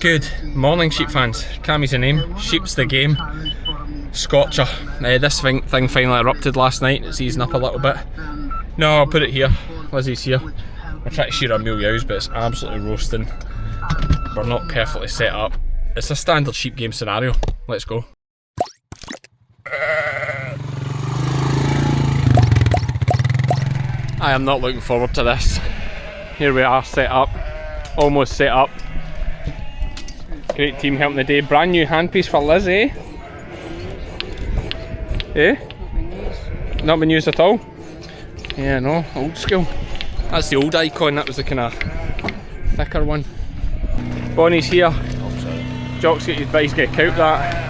Good morning, sheep fans. Cammy's the name, sheep's the game. Scotcher. This thing finally erupted last night. It's easing up a little bit. No, I'll put it here. Lizzie's here. We're trying to shear a meal ewes, but it's absolutely roasting. We're not perfectly set up. It's a standard sheep game scenario. Let's go. I am not looking forward to this. Here we are, set up. Almost set up. Great team helping the day. Brand new handpiece for Liz, eh? Eh? Not been used at all? Yeah, no, old school. That's the old icon, that was the kind of thicker one. Bonnie's here. Jock's got his advice, get count that.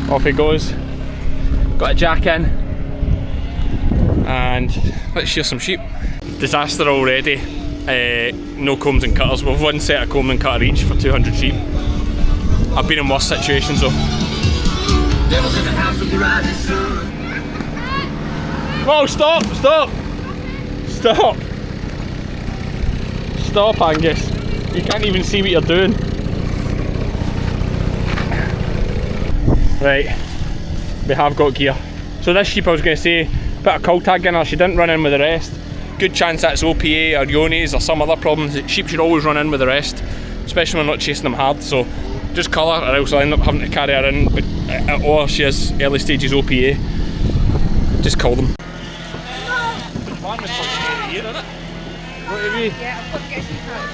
Off he goes. Got a jack in. And let's shear some sheep. Disaster already. No combs and cutters. We've one set of comb and cutter each for 200 sheep. I've been in worse situations though. Oh, stop! Stop! Stop! Stop, Angus. You can't even see what you're doing. Right, we have got gear. So this sheep, I was going to say, put a cull tag in her, she didn't run in with the rest. Good chance that's OPA or Yonis or some other problems. Sheep should always run in with the rest, especially when we're not chasing them hard. So just cull her or else I'll end up having to carry her in, but, or she has early stages OPA. Just cull them. The plan was for shear here, isn't it? What have you? Yeah, I've got to get sheep out.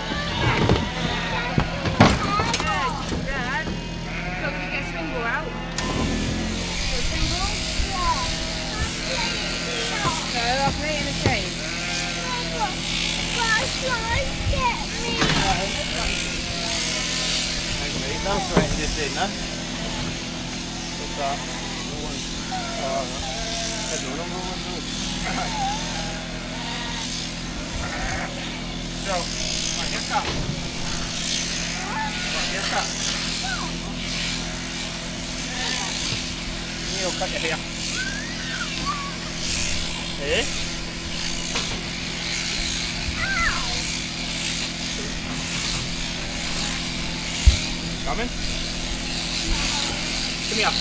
That's right, just in, huh? What's that? No one. No one knows. So, haircut. Haircut. Neil, cut your hair. Eh? Coming? Come here.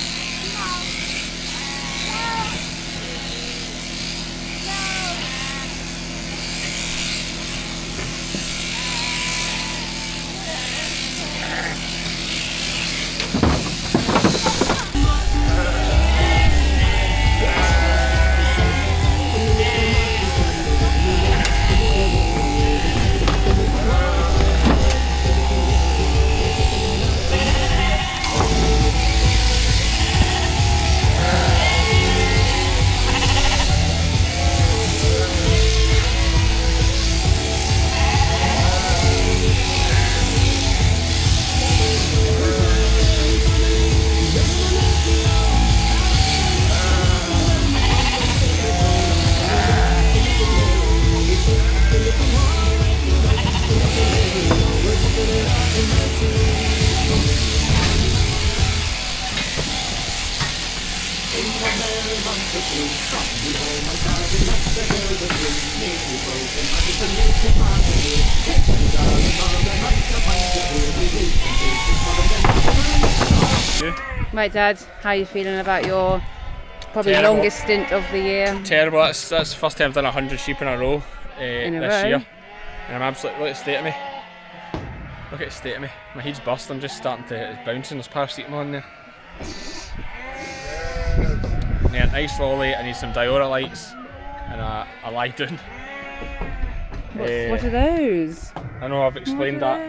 Right, Dad, how are you feeling about your probably longest stint of the year? Terrible. That's the first time I've done 100 sheep in a row this year, and I'm absolutely, look at the state of me. Look at the state of me. My head's burst. I'm just starting to, it's bouncing. There's paracetamol in there. Yeah, an ice lolly. I need some Diora lights and a lie down. What are those? I know I've explained that.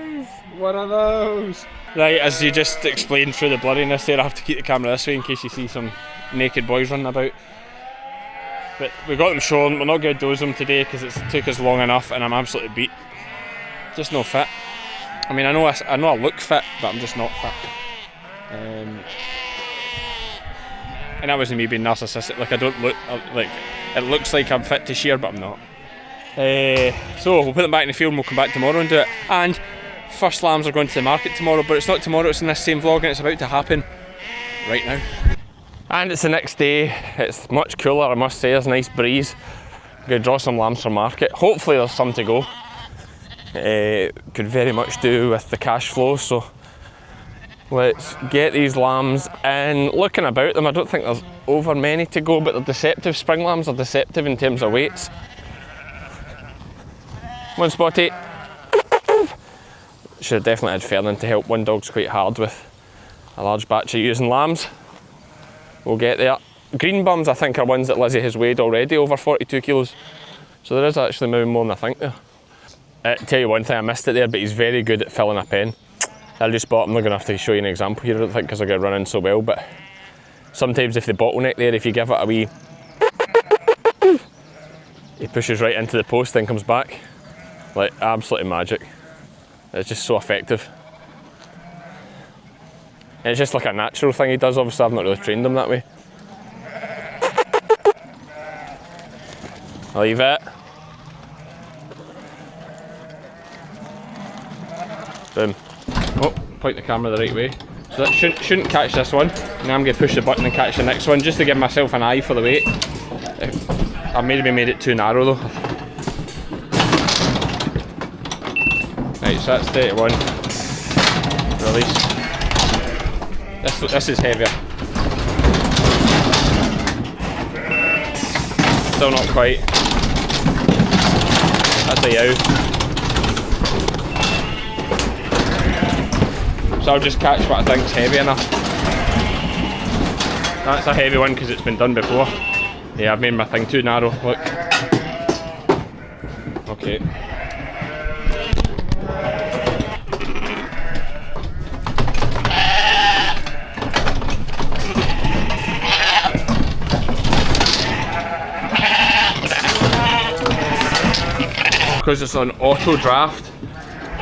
What are those? Right, as you just explained through the blurriness there, I have to keep the camera this way in case you see some naked boys running about. But we got them shown. We're not going to dose them today because it took us long enough and I'm absolutely beat. Just no fit. I mean, I know I look fit, but I'm just not fit. And that wasn't me being narcissistic. Like, I don't look like, it looks like I'm fit to shear, but I'm not. So we'll put them back in the field and we'll come back tomorrow and do it. And first lambs are going to the market tomorrow, but it's not tomorrow, it's in this same vlog and it's about to happen right now. And it's the next day, it's much cooler I must say, there's a nice breeze. I'm going to draw some lambs for market. Hopefully there's some to go. Could very much do with the cash flow, so let's get these lambs in. Looking about them, I don't think there's over many to go, but they're deceptive. Spring lambs are deceptive in terms of weights. One Spotty. Should have definitely had Ferdinand to help. One dog's quite hard with a large batch of ewes and lambs. We'll get there. Green bums I think are ones that Lizzie has weighed already, over 42 kilos. So there is actually maybe more than I think there. Tell you one thing, I missed it there, but he's very good at filling a pen. I'll just spot, I'm not going to have to show you an example here, I don't think, because I'm going to run in so well, but sometimes if the bottleneck there, if you give it a wee, he pushes right into the post, then comes back. Like, absolutely magic. It's just so effective. And it's just like a natural thing he does, obviously I've not really trained him that way. Leave it. Boom. Oh, point the camera the right way. So that shouldn't catch this one. Now I'm going to push the button and catch the next one, just to give myself an eye for the weight. I maybe made it too narrow though. Right, so that's 31. Release. This is heavier. Still not quite. That's a yow. So I'll just catch what I think's heavy enough. That's a heavy one because it's been done before. Yeah, I've made my thing too narrow, look. Okay. Because it's on auto draft,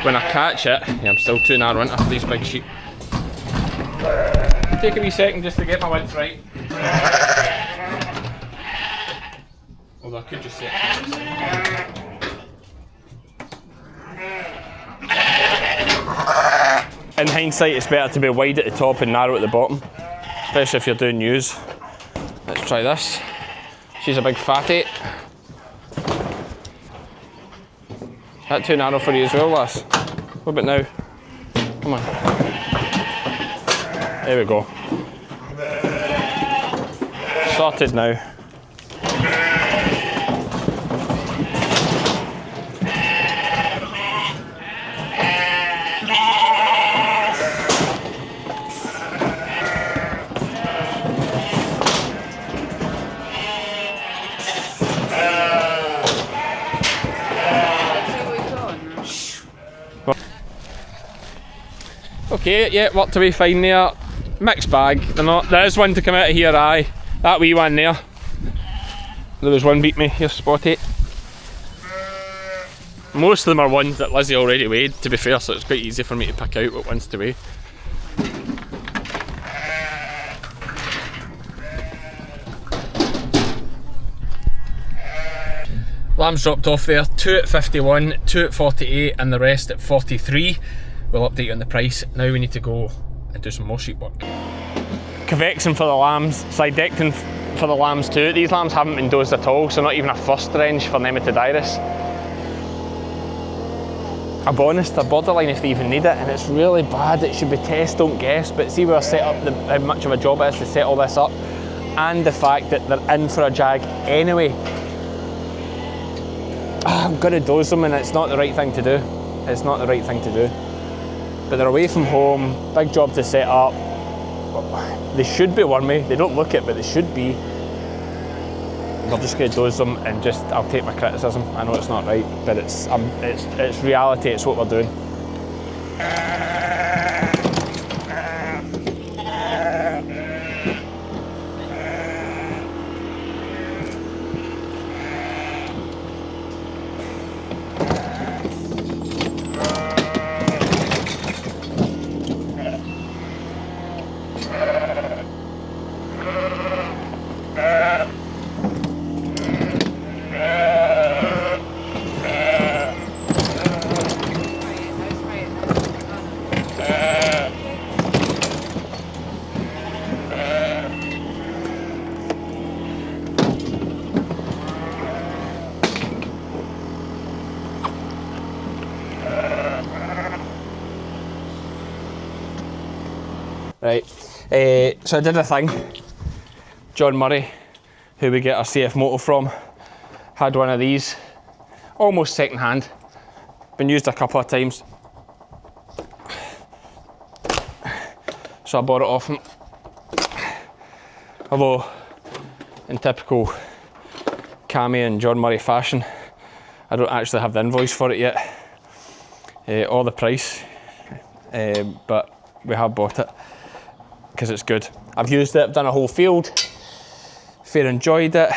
when I catch it, yeah, I'm still too narrow into these big sheep. Take a wee second just to get my width right. Although I could just set it. In hindsight, it's better to be wide at the top and narrow at the bottom, especially if you're doing ewes. Let's try this. She's a big fatty. That too narrow for you as well, lass? What about now? Come on. There we go. Sorted now. Okay, yeah, worked away fine there. Mixed bag. There is one to come out of here, aye. That wee one there. There was one beat me, here's Spotty. Most of them are ones that Lizzie already weighed, to be fair, so it's quite easy for me to pick out what ones to weigh. Lambs dropped off there, 2 at 51, 2 at 48 and the rest at 43. We'll update you on the price. Now we need to go and do some more sheep work. Convexing for the lambs, sidecting for the lambs too. These lambs haven't been dosed at all, so not even a first range for nematodiris. I'll be honest, they're borderline if they even need it, and it's really bad. It should be test, don't guess, but see where I set up how much of a job it is to set all this up, and the fact that they're in for a jag anyway. I'm going to dose them and it's not the right thing to do. It's not the right thing to do. But they're away from home, big job to set up. They should be wormy, they don't look it, but they should be. We're just going to dose them and just, I'll take my criticism. I know it's not right, but it's reality, it's what we're doing. Right, so I did a thing. John Murray, who we get our CF Moto from, had one of these, almost second hand. Been used a couple of times. So I bought it off him. Although, in typical Cammy and John Murray fashion, I don't actually have the invoice for it yet, or the price, but we have bought it because it's good. I've used it, I've done a whole field, fair enjoyed it,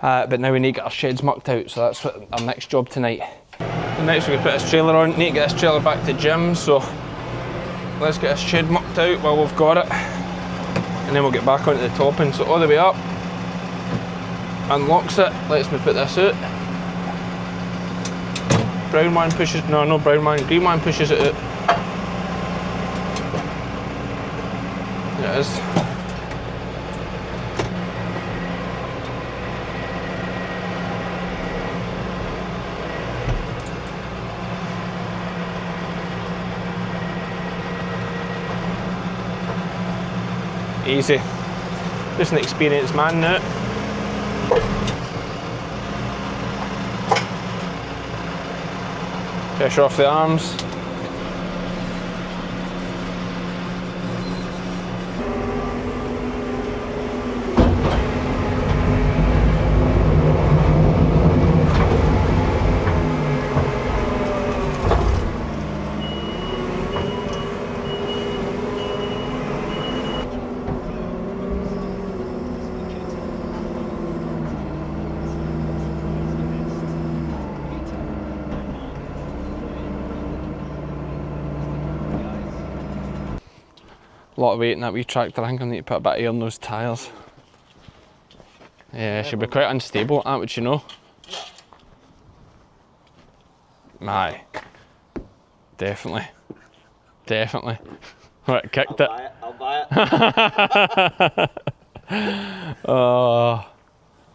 but now we need to get our sheds mucked out, so that's what our next job tonight. And next we put this trailer on, need to get this trailer back to gym, so let's get this shed mucked out while we've got it, and then we'll get back onto the topping. So all the way up, unlocks it, lets me put this out. Brown one pushes, no brown one, green one pushes it out. There it is. Easy. Just an experienced man now. Pressure off the arms. A lot of weight in that wee tractor. I think I need to put a bit of air in those tyres. Yeah, she'll be quite unstable at that, would you know? Aye. Definitely. Definitely. Right, kicked it. I'll buy it. Oh,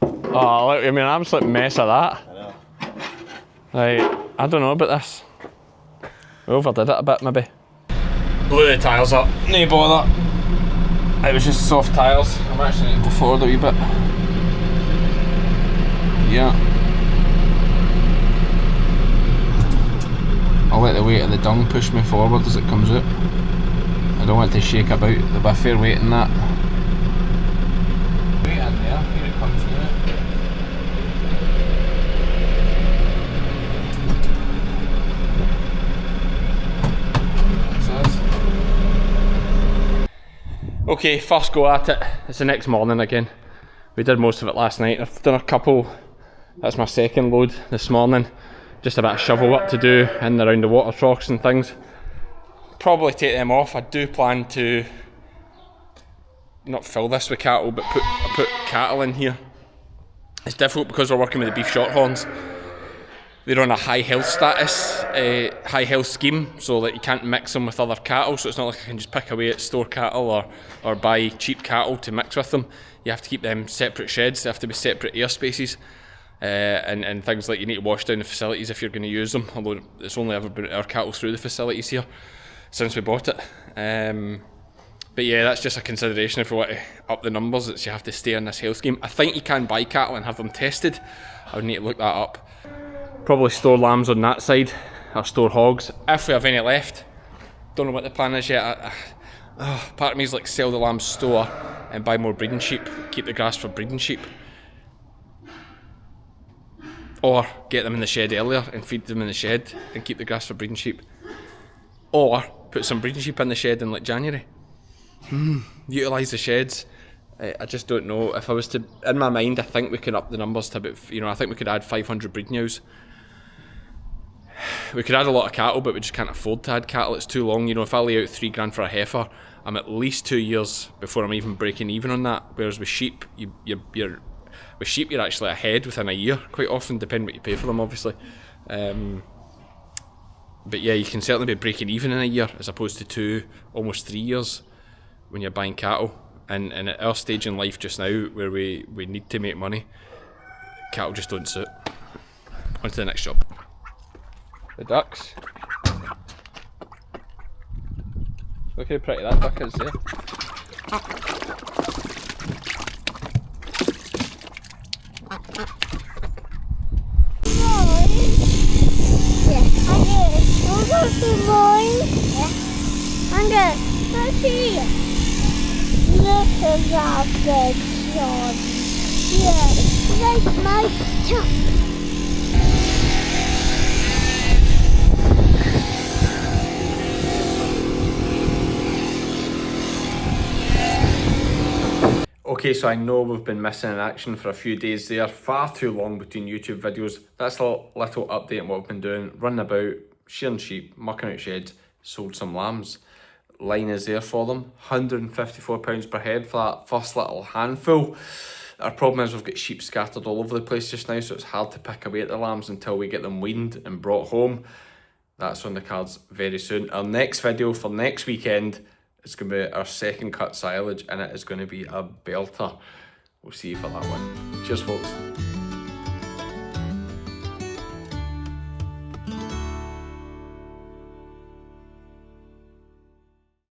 look, I mean, an absolute mess of that. I know. Right, I don't know about this. We overdid it a bit, maybe. Blew the tyres up, no bother. It was just soft tyres. I'm actually going to go forward a wee bit. Yeah. I'll let the weight of the dung push me forward as it comes out. I don't want it to shake about. There'll be a fair weight in that. Weight in there, here it comes now. Okay, first go at it. It's the next morning again. We did most of it last night. I've done a couple. That's my second load this morning. Just a bit of shovel work to do in and around the water troughs and things. Probably take them off. I do plan to not fill this with cattle, but put cattle in here. It's difficult because we're working with the beef shorthorns. They're on a high health status, high health scheme, so that you can't mix them with other cattle. So it's not like I can just pick away at store cattle or buy cheap cattle to mix with them. You have to keep them separate sheds. They have to be separate air spaces, and things like you need to wash down the facilities if you're going to use them. Although it's only ever been our cattle through the facilities here since we bought it. But yeah, that's just a consideration if we want to up the numbers. It's you have to stay on this health scheme. I think you can buy cattle and have them tested. I would need to look that up. Probably store lambs on that side, or store hogs, if we have any left. Don't know what the plan is yet. Part of me is like sell the lambs store and buy more breeding sheep, keep the grass for breeding sheep. Or get them in the shed earlier and feed them in the shed and keep the grass for breeding sheep. Or put some breeding sheep in the shed in like January. Utilise the sheds. I just don't know. If I was to, in my mind, I think we can up the numbers to about, I think we could add 500 breeding ewes. We could add a lot of cattle, but we just can't afford to add cattle. It's too long. If I lay out $3 grand for a heifer, I'm at least 2 years before I'm even breaking even on that. Whereas with sheep, you're actually ahead within a year quite often, depending what you pay for them, obviously. But yeah, you can certainly be breaking even in a year as opposed to 2, almost 3 years when you're buying cattle. And at our stage in life just now, where we need to make money, cattle just don't suit. On to the next job. The ducks. Look how pretty that duck is there. I'm good. Let's see. Look at that big shot. Yeah, that's my stuff. Okay, so I know we've been missing in action for a few days there, far too long between YouTube videos. That's a little update on what we've been doing, running about, shearing sheep, mucking out sheds, sold some lambs. Line is there for them, £154 per head for that first little handful. Our problem is we've got sheep scattered all over the place just now, so it's hard to pick away at the lambs until we get them weaned and brought home. That's on the cards very soon. Our next video for next weekend is going to be our second cut silage, and it is going to be a belter. We'll see you for that one. Cheers, folks.